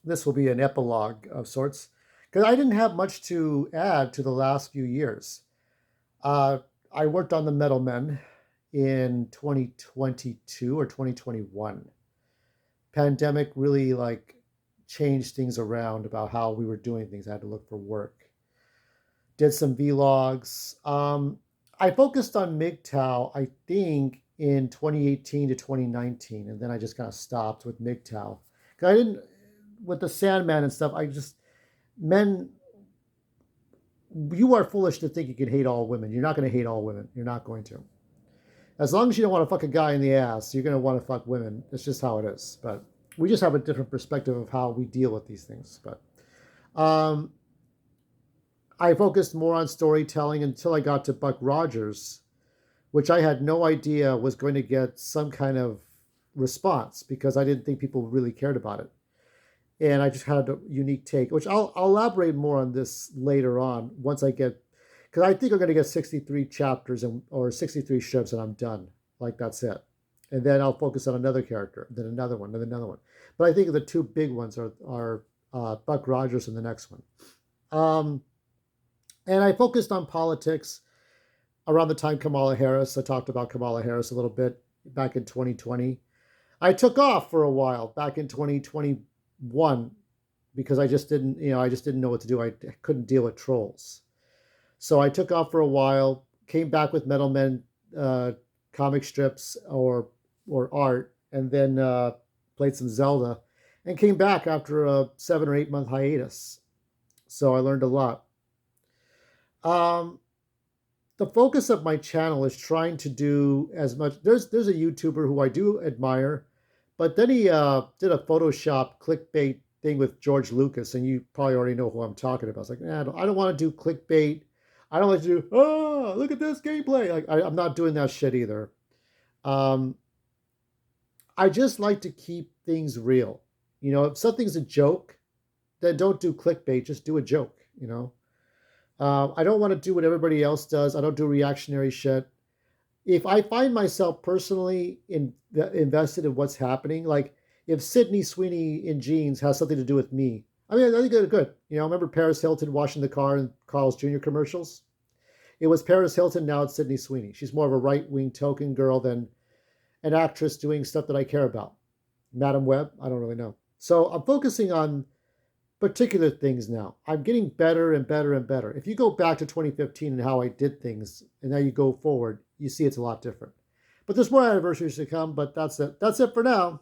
This will be an epilogue of sorts because I didn't have much to add to the last few years. Uh, I worked on the Metal Men in 2022 or 2021. Pandemic really like changed things around about how we were doing things. I had to look for work. Did some vlogs. I focused on MGTOW, I think, in 2018 to 2019, and then I just kind of stopped with MGTOW. Because I didn't, with the Sandman and stuff, I just, men, you are foolish to think you can hate all women. You're not going to hate all women. You're not going to. As long as you don't want to fuck a guy in the ass, you're going to want to fuck women. It's just how it is. But we just have a different perspective of how we deal with these things. But um, I focused more on storytelling until I got to Buck Rogers, which I had no idea was going to get some kind of response because I didn't think people really cared about it. And I just had a unique take, which I'll elaborate more on this later on once I get, because I think I'm going to get 63 chapters or 63 ships and I'm done. Like that's it. And then I'll focus on another character, then another one, then another one. But I think the two big ones are Buck Rogers and the next one. Um, and I focused on politics around the time Kamala Harris. I talked about Kamala Harris a little bit back in 2020. I took off for a while back in 2021 because I just didn't know what to do. I couldn't deal with trolls. So I took off for a while, came back with Metal Men comic strips or art, and then played some Zelda, and came back after a 7 or 8 month hiatus. So I learned a lot. Um, the focus of my channel is trying to do as much. There's a YouTuber who I do admire, but then he did a Photoshop clickbait thing with George Lucas, and you probably already know who I'm talking about. It's like, I don't want to do clickbait. I don't like to do, oh, look at this gameplay. Like I'm not doing that shit either. Um, I just like to keep things real. If something's a joke, then don't do clickbait. Just do a joke. I don't want to do what everybody else does. I don't do reactionary shit. If I find myself personally invested in what's happening, like if Sydney Sweeney in jeans has something to do with me, I mean, I think they're good. Remember Paris Hilton washing the car in Carl's Jr. commercials? It was Paris Hilton, now it's Sydney Sweeney. She's more of a right-wing token girl than an actress doing stuff that I care about. Madam Web, I don't really know. So I'm focusing on particular things now. I'm getting better and better and better. If you go back to 2015 and how I did things, and now you go forward, you see it's a lot different. But there's more anniversaries to come, but that's it. That's it for now.